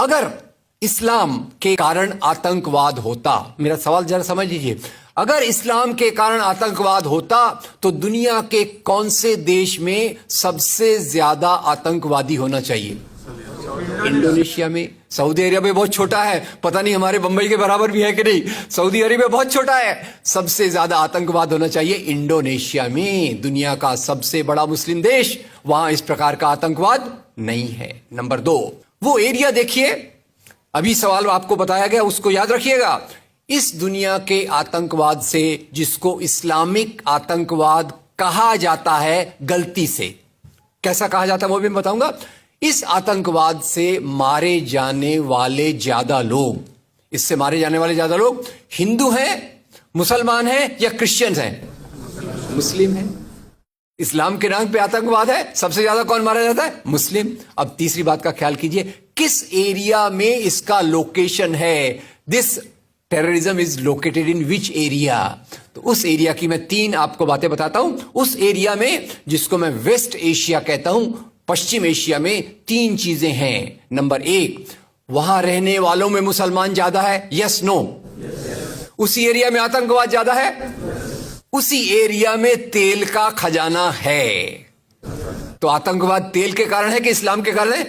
अगर इस्लाम के कारण आतंकवाद होता, मेरा सवाल जरा समझ लीजिए, अगर इस्लाम के कारण आतंकवाद होता तो दुनिया के कौन से देश में सबसे ज्यादा आतंकवादी होना चाहिए? इंडोनेशिया में। सऊदी अरेबिया बहुत छोटा है, पता नहीं हमारे बंबई के बराबर भी है कि नहीं। सऊदी अरेबिया बहुत छोटा है, सबसे ज्यादा आतंकवाद होना चाहिए इंडोनेशिया में, दुनिया का सबसे बड़ा मुस्लिम देश, वहां इस प्रकार का आतंकवाद नहीं है। नंबर 2, वो एरिया देखिए, अभी सवाल आपको बताया गया उसको याद रखिएगा। इस दुनिया के आतंकवाद से, जिसको इस्लामिक आतंकवाद कहा जाता है गलती से, कैसा कहा जाता है वो भी मैं बताऊंगा। इस आतंकवाद से मारे जाने वाले ज्यादा लोग, इससे मारे जाने वाले ज्यादा लोग हिंदू हैं, मुसलमान हैं या क्रिश्चियंस हैं? मुस्लिम हैं। इस्लाम के नाम पे आतंकवाद है, सबसे ज्यादा कौन मारा जाता है? मुस्लिम। अब तीसरी बात का ख्याल कीजिए, किस एरिया में इसका लोकेशन है? This terrorism is located in which area? तो उस एरिया की मैं 3 आपको बातें बताता हूं। उस एरिया में, जिसको मैं वेस्ट एशिया कहता हूं, पश्चिम एशिया में 3 चीजें हैं। नंबर 1, वहां रहने वालों में मुसलमान ज्यादा है, यस नो? उसी एरिया में आतंकवाद ज्यादा है, उसी एरिया में तेल का खजाना है। तो आतंकवाद तेल के कारण है कि इस्लाम के कारण है?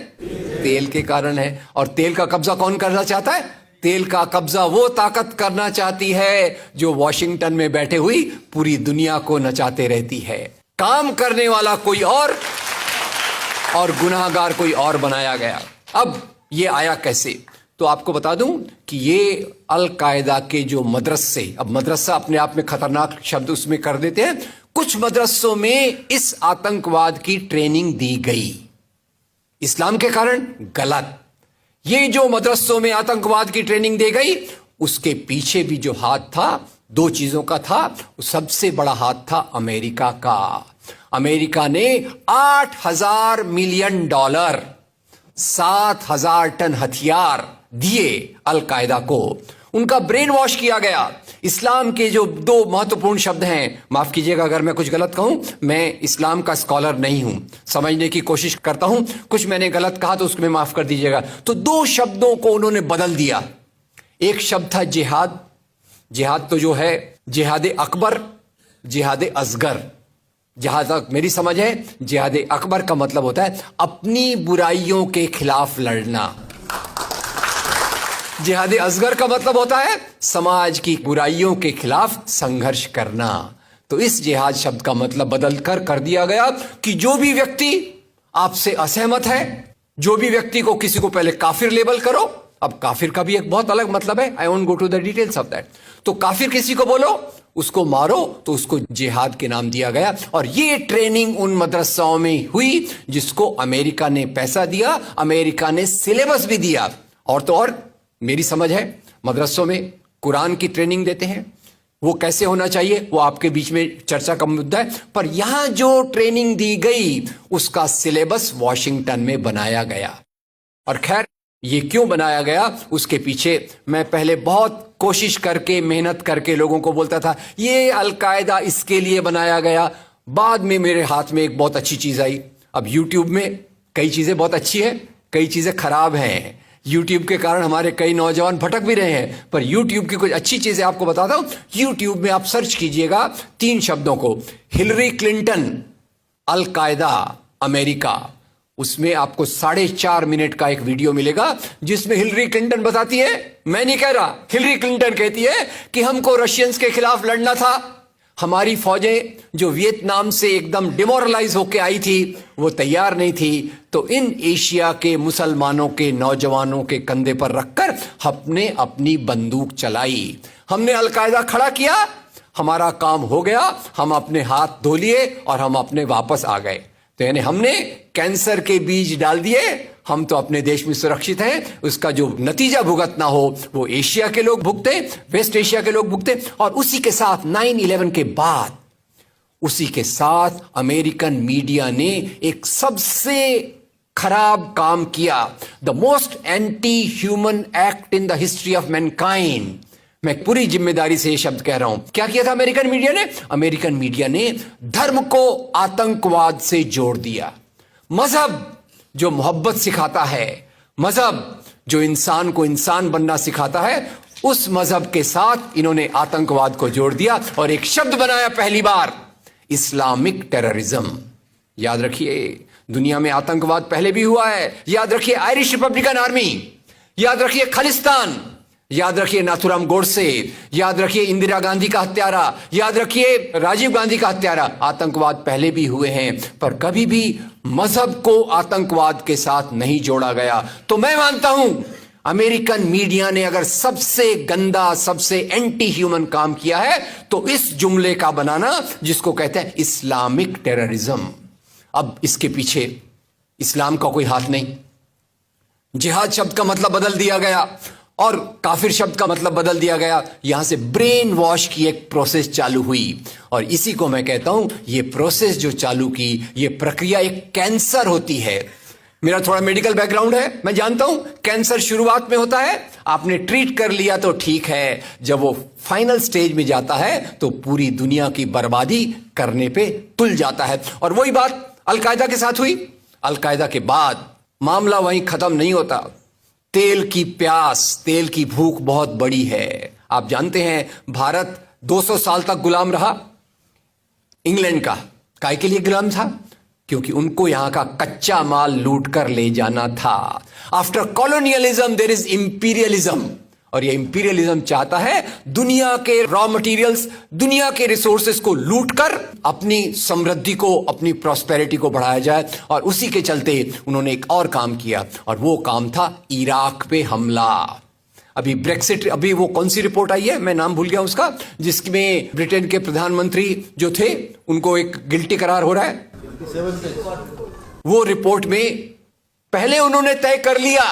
तेल के कारण है। और तेल का कब्जा कौन करना चाहता है? तेल का कब्जा वो ताकत करना चाहती है जो वॉशिंगटन में बैठे हुई पूरी दुनिया को नचाते रहती है। काम करने वाला कोई और गुनाहगार कोई और बनाया गया। अब ये आया कैसे? तो आपको बता दूं कि ये अल कायदा के जो मदरसे, अब मदरसा अपने आप में खतरनाक शब्द उसमें कर देते हैं, कुछ मदरसों में इस आतंकवाद की ट्रेनिंग दी गई। इस्लाम के कारण गलत। ये जो मदरसों में आतंकवाद की ट्रेनिंग दी गई, उसके पीछे भी जो हाथ था, 2 चीजों का था। सबसे बड़ा हाथ था अमेरिका का। अमेरिका ने $8,000 मिलियन, 7,000 टन हथियार दिए अल कायदा को। उनका ब्रेन वॉश किया गया। इस्लाम के जो 2 महत्वपूर्ण शब्द हैं, माफ कीजिएगा अगर मैं कुछ गलत कहूं, मैं इस्लाम का स्कॉलर नहीं हूं, समझने की कोशिश करता हूं, कुछ मैंने गलत कहा तो उसको मैं माफ कर दीजिएगा। तो 2 शब्दों को उन्होंने बदल दिया। एक शब्द था जिहाद। जिहाद तो जो है जिहाद अकबर, जिहाद असगर। जहां तक मेरी समझ है, जिहाद अकबर का मतलब होता है अपनी बुराइयों के खिलाफ लड़ना। जिहाद असगर का मतलब होता है समाज की बुराइयों के खिलाफ संघर्ष करना। तो इस जिहाद शब्द का मतलब बदलकर कर दिया गया कि जो भी व्यक्ति आपसे असहमत है, जो भी व्यक्ति को, किसी को पहले काफिर लेबल करो। अब काफिर का भी एक बहुत अलग मतलब है, I won't go to the details of that. तो काफिर किसी को बोलो, उसको मारो, तो उसको जिहाद के नाम दिया गया। और ये ट्रेनिंग उन मदरसाओं में हुई जिसको अमेरिका ने पैसा दिया, अमेरिका ने सिलेबस भी दिया। और तो और मेरी समझ है, मदरसों में कुरान की ट्रेनिंग देते हैं। वो कैसे होना चाहिए वो आपके बीच में चर्चा का मुद्दा है, पर यहां जो ट्रेनिंग दी गई उसका सिलेबस वॉशिंगटन में बनाया गया। और खैर, ये क्यों बनाया गया उसके पीछे मैं पहले बहुत कोशिश करके, मेहनत करके लोगों को बोलता था ये अल कायदा इसके लिए बनाया गया। बाद में मेरे हाथ में एक बहुत अच्छी चीज आई। अब यूट्यूब में कई चीजें बहुत अच्छी है, कई चीजें खराब हैं। यूट्यूब के कारण हमारे कई नौजवान भटक भी रहे हैं, पर यूट्यूब की कुछ अच्छी चीजें आपको बताता हूं। यूट्यूब में आप सर्च कीजिएगा 3 शब्दों को, हिलरी क्लिंटन अल कायदा अमेरिका, उसमें आपको 4.5 मिनट का एक वीडियो मिलेगा जिसमें हिलरी क्लिंटन बताती है, मैं नहीं कह रहा, हिलरी क्लिंटन कहती है कि हमको रशियंस के खिलाफ लड़ना था। हमारी फौजें जो वियतनाम से एकदम डिमोरलाइज होकर आई थी वो तैयार नहीं थी, तो इन एशिया के मुसलमानों के नौजवानों के कंधे पर रखकर हमने अपनी बंदूक चलाई। हमने अल कायदा खड़ा किया, हमारा काम हो गया, हम अपने हाथ धो लिए और हम अपने वापस आ गए। तो यानी हमने कैंसर के बीज डाल दिए, हम तो अपने देश में सुरक्षित हैं। उसका जो नतीजा भुगतना हो वो एशिया के लोग भुगते, वेस्ट एशिया के लोग भुगते। और उसी के साथ 9/11 के बाद, उसी के साथ अमेरिकन मीडिया ने एक सबसे खराब काम किया, the most anti human act in the history of Mankind. मैं पूरी जिम्मेदारी से ये शब्द कह रहा हूं। क्या किया था अमेरिकन मीडिया ने? अमेरिकन मीडिया ने धर्म को आतंकवाद से जोड़ दिया। मजहब जो मोहब्बत सिखाता है, मजहब जो इंसान को इंसान बनना सिखाता है, उस मजहब के साथ इन्होंने आतंकवाद को जोड़ दिया और एक शब्द बनाया पहली बार, इस्लामिक टेररिज्म। याद रखिए, दुनिया में आतंकवाद पहले भी हुआ है। याद रखिए आयरिश रिपब्लिकन आर्मी, याद रखिए खालिस्तान, याद रखिए नाथुराम गोडसे, याद रखिए इंदिरा गांधी का हत्यारा, याद रखिए राजीव गांधी का हत्यारा। आतंकवाद पहले भी हुए हैं, पर कभी भी मजहब को आतंकवाद के साथ नहीं जोड़ा गया। तो मैं मानता हूं अमेरिकन मीडिया ने अगर सबसे गंदा, सबसे एंटी ह्यूमन काम किया है तो इस जुमले का बनाना, जिसको कहते हैं इस्लामिक टेररिज्म। अब इसके पीछे इस्लाम का कोई हाथ नहीं। जिहाद शब्द का मतलब बदल दिया गया और काफिर शब्द का मतलब बदल दिया गया। यहां से ब्रेन वॉश की एक प्रोसेस चालू हुई और इसी को मैं कहता हूं, ये प्रोसेस जो चालू की, ये प्रक्रिया एक कैंसर होती है। मेरा थोड़ा मेडिकल बैकग्राउंड है, मैं जानता हूं कैंसर शुरुआत में होता है, आपने ट्रीट कर लिया तो ठीक है, जब वो फाइनल स्टेज में जाता है तो पूरी दुनिया की बर्बादी करने पे तुल जाता है। और वही बात अलकायदा के साथ हुई। अलकायदा के बाद मामला वहीं खत्म नहीं होता। तेल की प्यास, तेल की भूख बहुत बड़ी है। आप जानते हैं भारत 200 साल तक गुलाम रहा इंग्लैंड का। काय के लिए गुलाम था? क्योंकि उनको यहां का कच्चा माल लूट कर ले जाना था। After colonialism there is imperialism, और ये इंपीरियलिज्म चाहता है दुनिया के रॉ मटेरियल्स, दुनिया के रिसोर्सेस को लूटकर अपनी समृद्धि को, अपनी प्रॉस्पेरिटी को बढ़ाया जाए। और उसी के चलते उन्होंने एक और काम किया, और वो काम था इराक पे हमला। अभी ब्रेक्सिट, अभी वो कौन सी रिपोर्ट आई है, मैं नाम भूल गया उसका, जिसमें ब्रिटेन के प्रधानमंत्री जो थे उनको एक गिल्टी करार हो रहा है। वो रिपोर्ट में पहले उन्होंने तय कर लिया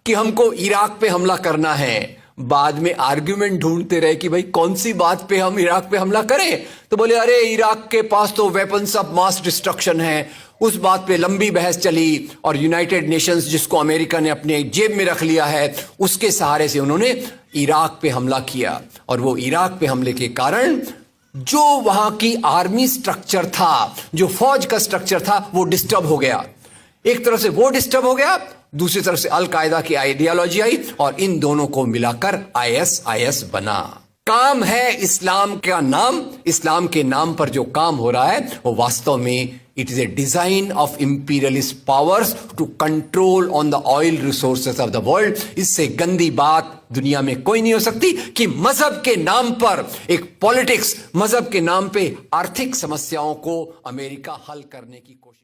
कि हमको इराक पे हमला करना है, बाद में आर्ग्यूमेंट ढूंढते रहे कि भाई कौन सी बात पे हम इराक पे हमला करें। तो बोले अरे इराक के पास तो वेपन्स ऑफ मास डिस्ट्रक्शन है। उस बात पे लंबी बहस चली और यूनाइटेड नेशंस, जिसको अमेरिका ने अपने जेब में रख लिया है, उसके सहारे से उन्होंने इराक पे हमला किया। और वो इराक पे हमले के कारण जो वहां की आर्मी स्ट्रक्चर था, जो फौज का स्ट्रक्चर था, वो डिस्टर्ब हो गया। एक तरफ से वो डिस्टर्ब हो गया, दूसरी तरफ से अल कायदा की आइडियोलॉजी आई और इन दोनों को मिलाकर ISIS बना। काम है इस्लाम का नाम, इस्लाम के नाम पर जो काम हो रहा है वो वास्तव में it is a design of imperialist powers to control on the oil resources of the world. इससे गंदी बात दुनिया में कोई नहीं हो सकती कि मजहब के नाम पर एक पॉलिटिक्स, मजहब के नाम पे आर्थिक समस्याओं को अमेरिका हल करने की कोशिश